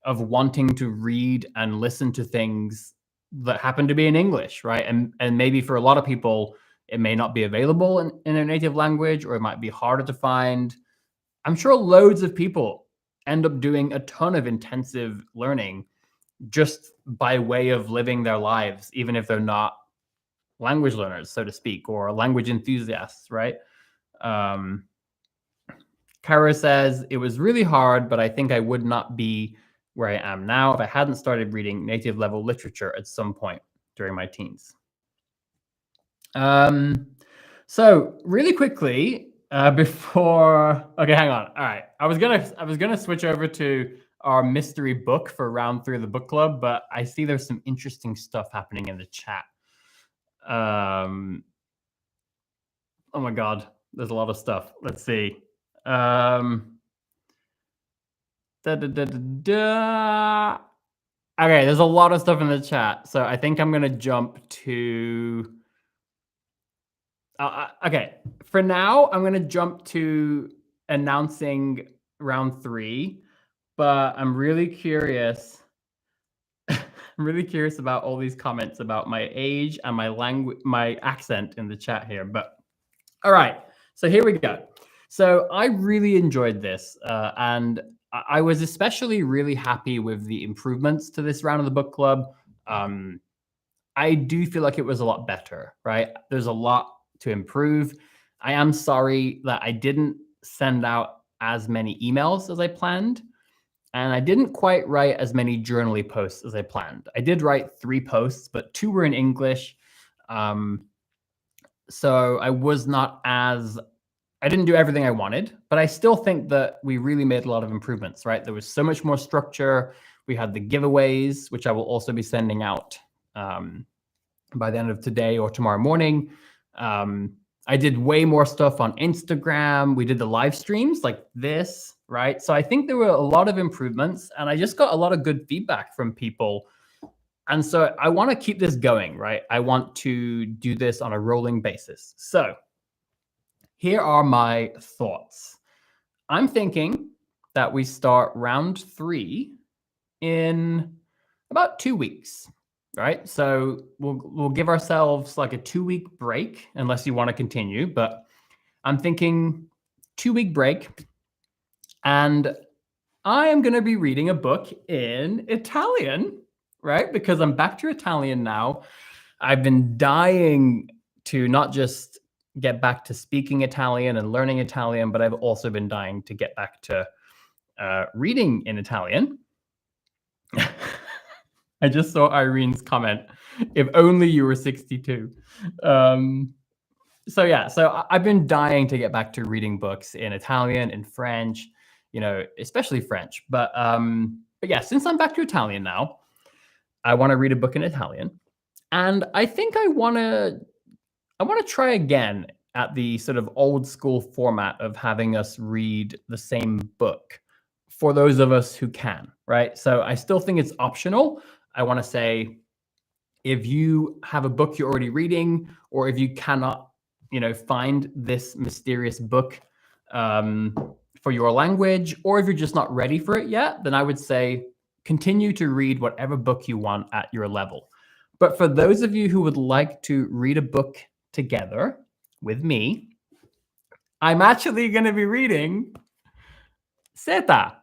of wanting to read and listen to things that happen to be in English, right? And maybe for a lot of people, it may not be available in their native language, or it might be harder to find. I'm sure loads of people end up doing a ton of intensive learning just by way of living their lives, even if they're not language learners, so to speak, or language enthusiasts, right? Kara says, it was really hard, but I think I would not be where I am now if I hadn't started reading native level literature at some point during my teens. So really quickly, before, okay, hang on. All right. I was gonna switch over to our mystery book for round 3 of the book club, but I see there's some interesting stuff happening in the chat. Oh my God, there's a lot of stuff. Let's see. Okay, there's a lot of stuff in the chat, so I think I'm gonna jump to. Okay, for now, I'm gonna jump to announcing round 3, but I'm really curious. I'm really curious about all these comments about my age and my language, my accent in the chat here. But all right, so here we go. So I really enjoyed this, and I was especially really happy with the improvements to this round of the book club. I do feel like it was a lot better, right? There's a lot to improve. I am sorry that I didn't send out as many emails as I planned, and I didn't quite write as many journally posts as I planned. I did write 3 posts, but 2 were in English. So I was not as, I didn't do everything I wanted, but I still think that we really made a lot of improvements, right? There was so much more structure. We had the giveaways, which I will also be sending out by the end of today or tomorrow morning. I did way more stuff on Instagram. We did the live streams like this, right? So I think there were a lot of improvements, and I just got a lot of good feedback from people. And so I want to keep this going, right? I want to do this on a rolling basis. So here are my thoughts. I'm thinking that we start round 3 in about 2 weeks, right? So we'll give ourselves like a 2-week break, unless you want to continue. But I'm thinking 2-week break, and I am going to be reading a book in Italian, right? Because I'm back to Italian now. I've been dying to not just get back to speaking Italian and learning Italian, but I've also been dying to get back to reading in Italian. I just saw Irene's comment. If only you were 62. So yeah, so I've been dying to get back to reading books in Italian and French, especially French. But yeah, since I'm back to Italian now, I want to read a book in Italian, and I think I want to try again at the sort of old school format of having us read the same book for those of us who can, right? So I still think it's optional. I want to say, if you have a book you're already reading, or if you cannot, find this mysterious book for your language, or if you're just not ready for it yet, then I would say continue to read whatever book you want at your level. But for those of you who would like to read a book together with me, I'm actually going to be reading Seta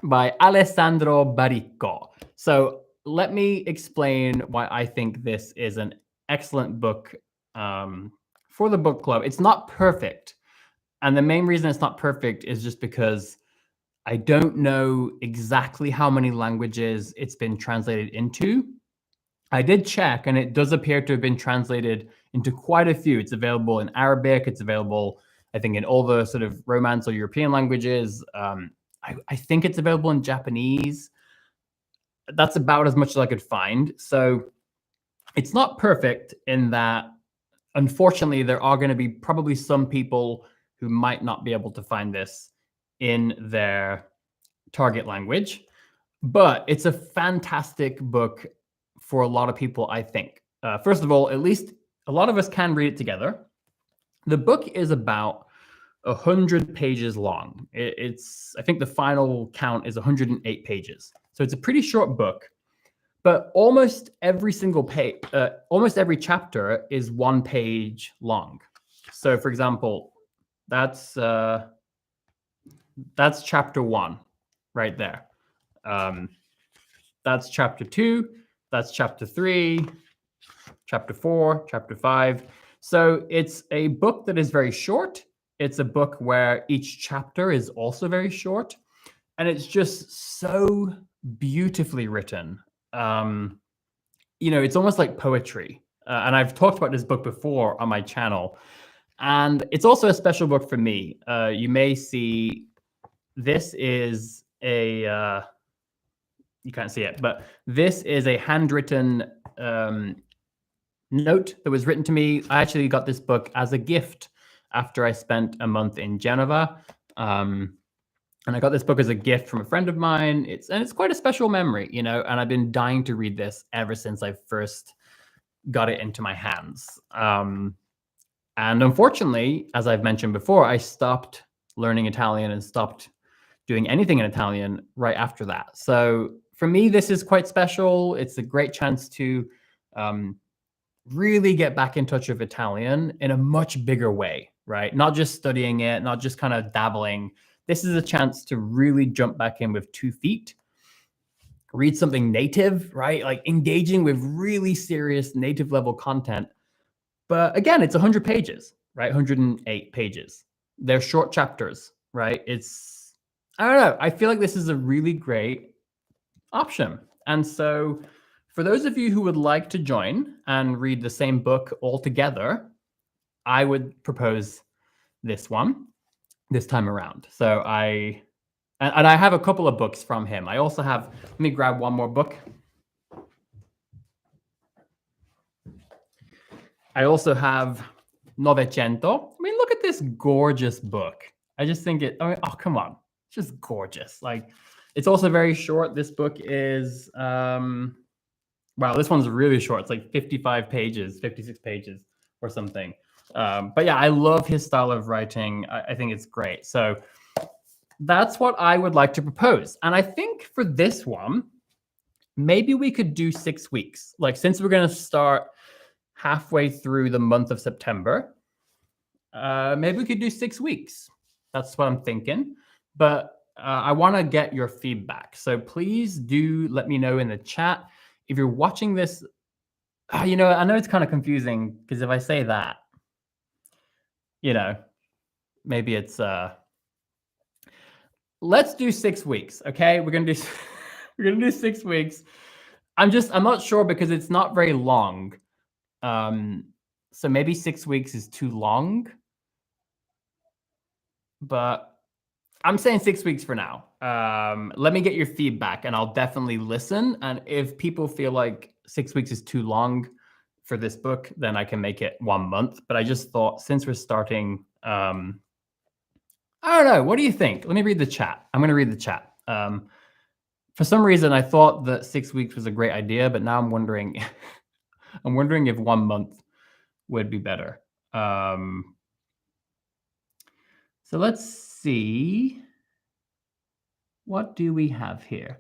by Alessandro Baricco. So let me explain why I think this is an excellent book for the book club. It's not perfect. And the main reason it's not perfect is just because I don't know exactly how many languages it's been translated into. I did check, and it does appear to have been translated into quite a few. It's available in Arabic. It's available, I think, in all the sort of Romance or European languages. I think it's available in Japanese. That's about as much as I could find. So it's not perfect in that, unfortunately, there are going to be probably some people who might not be able to find this in their target language. But it's a fantastic book for a lot of people, I think. First of all, at least a lot of us can read it together. The book is about 100 pages long. I think the final count is 108 pages. So it's a pretty short book, but almost every single page, almost every chapter is 1 page long. So for example, that's chapter 1 right there. That's chapter 2, that's chapter 3, chapter 4, chapter 5. So it's a book that is very short. It's a book where each chapter is also very short, and it's just so beautifully written. It's almost like poetry. And I've talked about this book before on my channel, and it's also a special book for me. You may see this is a you can't see it, but this is a handwritten note that was written to me. I actually got this book as a gift after I spent a month in Genova. And I got this book as a gift from a friend of mine. It's quite a special memory, and I've been dying to read this ever since I first got it into my hands. And unfortunately, as I've mentioned before, I stopped learning Italian and stopped doing anything in Italian right after that. So for me, this is quite special. It's a great chance to really get back in touch with Italian in a much bigger way, right? Not just studying it, not just kind of dabbling. This is a chance to really jump back in with 2 feet, read something native, right? Like engaging with really serious native level content. But again, it's 100 pages, right? 108 pages. They're short chapters, right? I don't know. I feel like this is a really great option. And so for those of you who would like to join and read the same book all together, I would propose this one this time around. So I have a couple of books from him. I also have, let me grab one more book. I also have Novecento. I mean, look at this gorgeous book. I just think oh, come on. just gorgeous. Like, it's also very short. This book is wow, this one's really short. It's like 55 pages, 56 pages or something. But yeah, I love his style of writing. I think it's great. So that's what I would like to propose. And I think for this one, maybe we could do 6 weeks. Like, since we're going to start halfway through the month of September, maybe we could do 6 weeks. That's what I'm thinking. But I want to get your feedback. So please do let me know in the chat. If you're watching this, you know, I know it's kind of confusing because if I say that, you know, maybe it's let's do 6 weeks. Okay, we're gonna do we're gonna do 6 weeks. I'm not sure because it's not very long. So maybe 6 weeks is too long, but I'm saying 6 weeks for now. Let me get your feedback and I'll definitely listen. And if people feel like 6 weeks is too long for this book, then I can make it 1 month. But I just thought, since we're starting, I don't know. What do you think? Let me read the chat. I'm going to read the chat. For some reason, I thought that 6 weeks was a great idea, but now I'm wondering, I'm wondering if 1 month would be better. So let's see. What do we have here?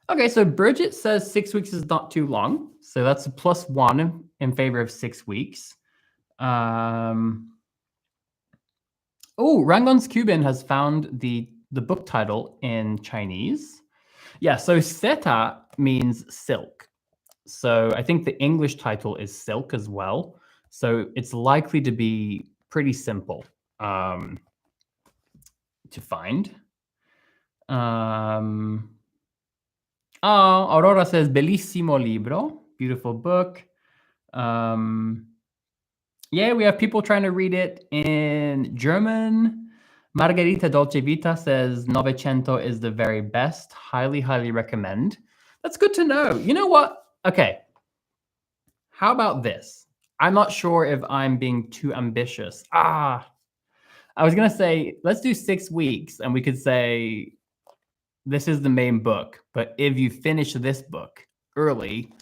Okay, so Bridget says 6 weeks is not too long. So that's a +1 in favor of 6 weeks. Oh, Rangon's Cuban has found the book title in Chinese. Yeah, so Seta means silk. So I think the English title is silk as well. So it's likely to be pretty simple to find. Aurora says, bellissimo libro, beautiful book. Yeah, we have people trying to read it in German. Margherita Dolce Vita says, Novecento is the very best. Highly, highly recommend. That's good to know. You know what? Okay. How about this? I'm not sure if I'm being too ambitious. I was going to say, let's do 6 weeks and we could say, this is the main book, but if you finish this book early,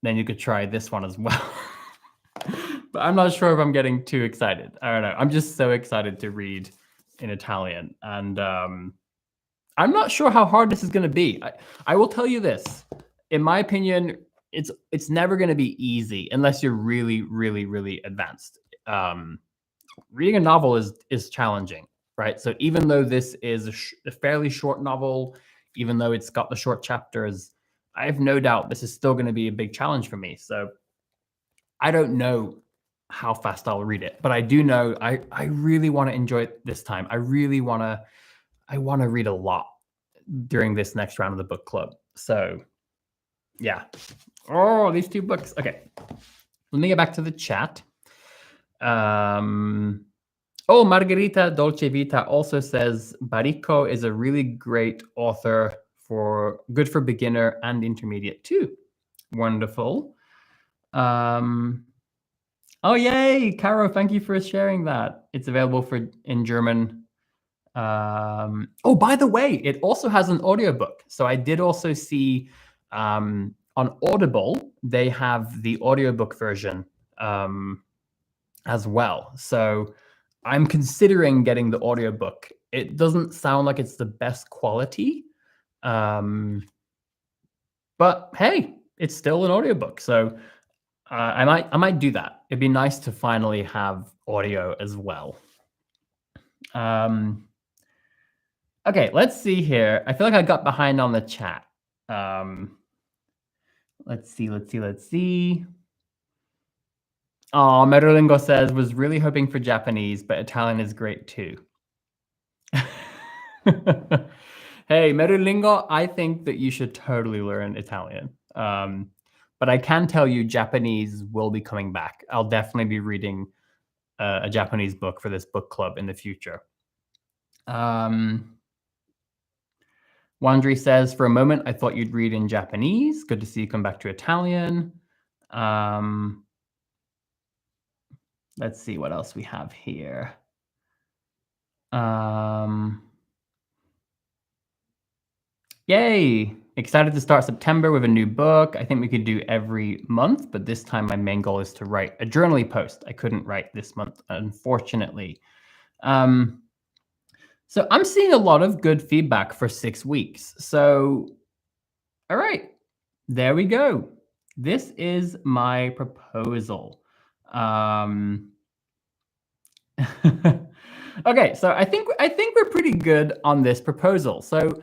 then you could try this one as well. But I'm not sure if I'm getting too excited. I don't know. I'm just so excited to read in Italian. And I'm not sure how hard this is going to be. I will tell you this. In my opinion, it's never going to be easy unless you're really, really, really advanced. Reading a novel is challenging, right? So even though this is a fairly short novel, even though it's got the short chapters, I have no doubt this is still going to be a big challenge for me. So I don't know how fast I'll read it, but I do know I really want to enjoy it this time. I want to read a lot during this next round of the book club. So yeah. Oh, these 2 books. Okay. Let me get back to the chat. Oh, Margherita Dolce Vita also says Baricco is a really great author, good for beginner and intermediate too. Wonderful. Oh, yay, Caro, thank you for sharing that. It's available in German. Oh, by the way, it also has an audiobook. So I did also see on Audible, they have the audiobook version as well. So I'm considering getting the audiobook. It doesn't sound like it's the best quality. But hey, it's still an audiobook. So I might do that. It'd be nice to finally have audio as well. Okay, let's see here. I feel like I got behind on the chat. Let's see. Oh, Merlingo says, was really hoping for Japanese, but Italian is great too. Hey, Merlingo, I think that you should totally learn Italian. But I can tell you Japanese will be coming back. I'll definitely be reading a Japanese book for this book club in the future. Wandry says, for a moment, I thought you'd read in Japanese. Good to see you come back to Italian. Let's see what else we have here. Yay! Excited to start September with a new book. I think we could do every month, but this time my main goal is to write a journaling post. I couldn't write this month, unfortunately. Um, so I'm seeing a lot of good feedback for 6 weeks. So, all right, there we go. This is my proposal. Um, okay, so I think we're pretty good on this proposal. So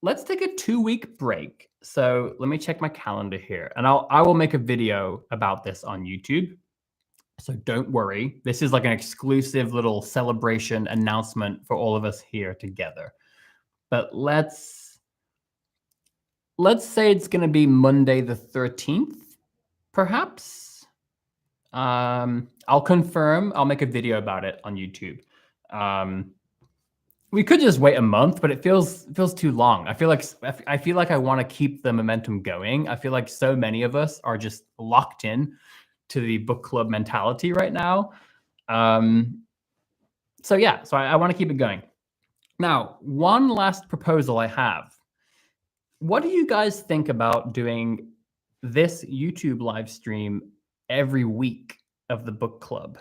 let's take a 2-week break. So let me check my calendar here, and I will make a video about this on YouTube. So don't worry, this is like an exclusive little celebration announcement for all of us here together. But let's say it's going to be Monday the 13th, perhaps. I'll confirm. I'll make a video about it on YouTube. We could just wait a month, but it feels too long. I feel like I want to keep the momentum going. I feel like so many of us are just locked in to the book club mentality right now. So yeah, so I want to keep it going. Now, one last proposal I have. What do you guys think about doing this YouTube live stream every week of the book club,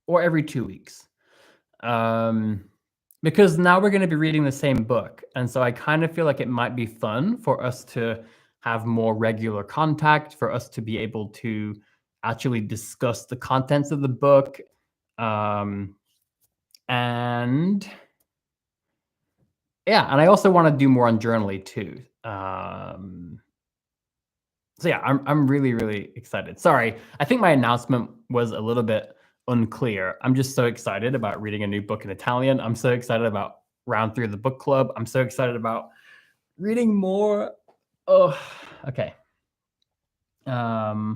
or every 2 weeks? Because now we're going to be reading the same book. And so I kind of feel like it might be fun for us to have more regular contact, for us to be able to actually discuss the contents of the book. And yeah, and I also want to do more on Journaly too. So yeah, I'm really, really excited. Sorry, I think my announcement was a little bit unclear. I'm just so excited about reading a new book in Italian. I'm so excited about round 3 of the book club. I'm so excited about reading more. Oh, okay. Okay,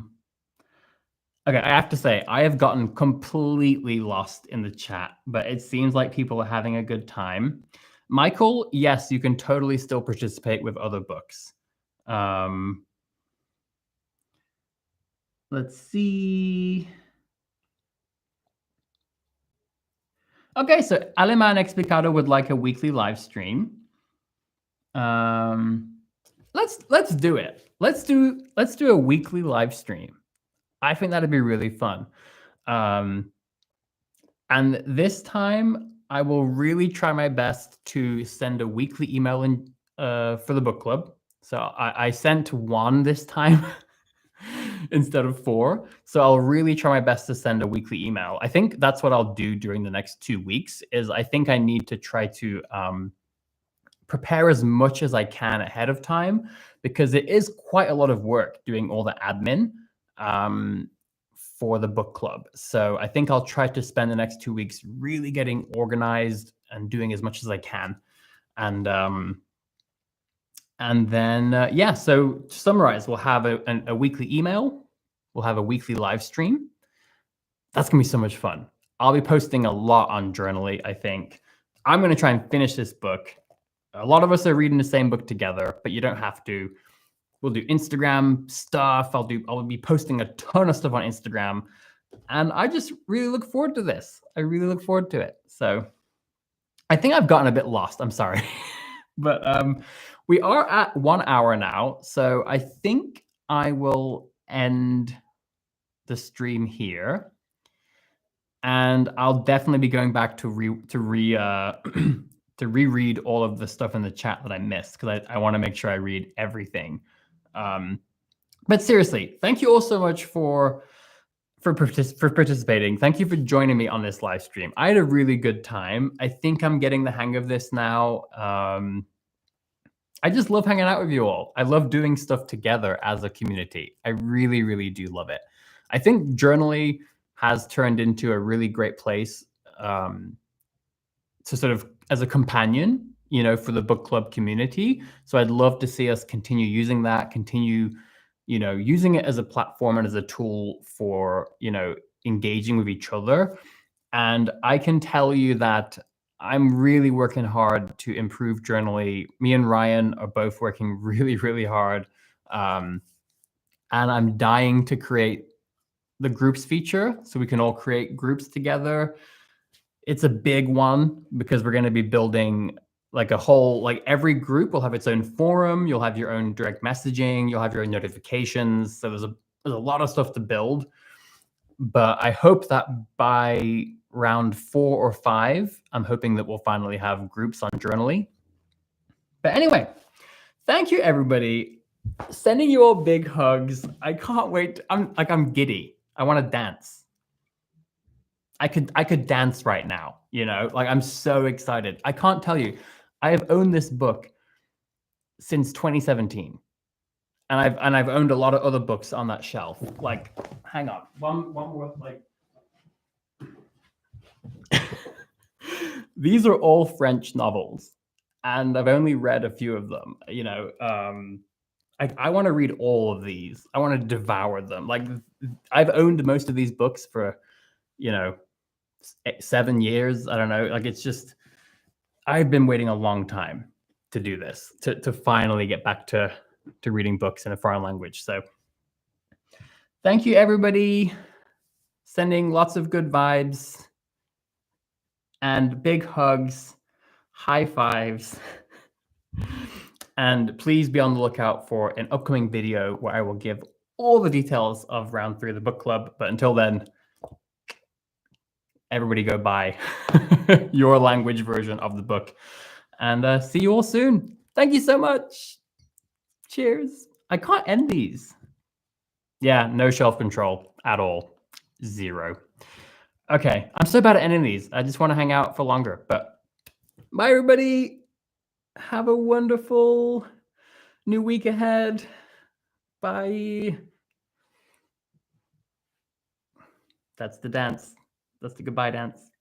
I have to say, I have gotten completely lost in the chat, but it seems like people are having a good time. Michael, yes, you can totally still participate with other books. Let's see. Okay, so Alemán Explicado would like a weekly live stream. Let's do it. Let's do a weekly live stream. I think that'd be really fun. And this time I will really try my best to send a weekly email in for the book club. So I sent 1 this time instead of 4. So I'll really try my best to send a weekly email. I think that's what I'll do during the next 2 weeks. Is I think I need to try to prepare as much as I can ahead of time, because it is quite a lot of work doing all the admin for the book club. So I think I'll try to spend the next 2 weeks really getting organized and doing as much as I can. And then, yeah, so to summarize, we'll have a weekly email. We'll have a weekly live stream. That's going to be so much fun. I'll be posting a lot on Journaly, I think. I'm going to try and finish this book. A lot of us are reading the same book together, but you don't have to. We'll do Instagram stuff. I'll be posting a ton of stuff on Instagram. And I just really look forward to this. I really look forward to it. So I think I've gotten a bit lost. I'm sorry. But we are at 1 hour now. So I think I will end the stream here. And I'll definitely be going back to to reread all of the stuff in the chat that I missed, because I want to make sure I read everything. But seriously, thank you all so much for participating. Thank you for joining me on this live stream. I had a really good time. I think I'm getting the hang of this now. I just love hanging out with you all. I love doing stuff together as a community. I really, really do love it. I think Journaly has turned into a really great place to sort of as a companion, for the book club community. So I'd love to see us continue using that, continue, using it as a platform and as a tool for, engaging with each other. And I can tell you that I'm really working hard to improve Journaly. Me and Ryan are both working really, really hard. And I'm dying to create the groups feature so we can all create groups together. It's a big one because we're going to be building like a whole, like every group will have its own forum. You'll have your own direct messaging. You'll have your own notifications. So there's a lot of stuff to build. But I hope that by round 4 or 5, I'm hoping that we'll finally have groups on Journaly. But anyway, thank you, everybody. Sending you all big hugs. I can't wait. I'm giddy. I want to dance. I could dance right now, you know, like I'm so excited. I can't tell you. I have owned this book since 2017. And I've owned a lot of other books on that shelf. Like, hang on. One more, like these are all French novels, and I've only read a few of them. You know, I want to read all of these. I want to devour them. Like, I've owned most of these books for, you know, 7 years. I don't know. Like, it's just, I've been waiting a long time to do this, to finally get back to reading books in a foreign language. So thank you, everybody. Sending lots of good vibes and big hugs, high fives. And please be on the lookout for an upcoming video where I will give all the details of round 3 of the book club. But until then, everybody go buy your language version of the book. And see you all soon. Thank you so much. Cheers. I can't end these. Yeah, no shelf control at all. 0. Okay, I'm so bad at ending these. I just want to hang out for longer. But bye, everybody. Have a wonderful new week ahead. Bye. That's the dance. That's the goodbye dance.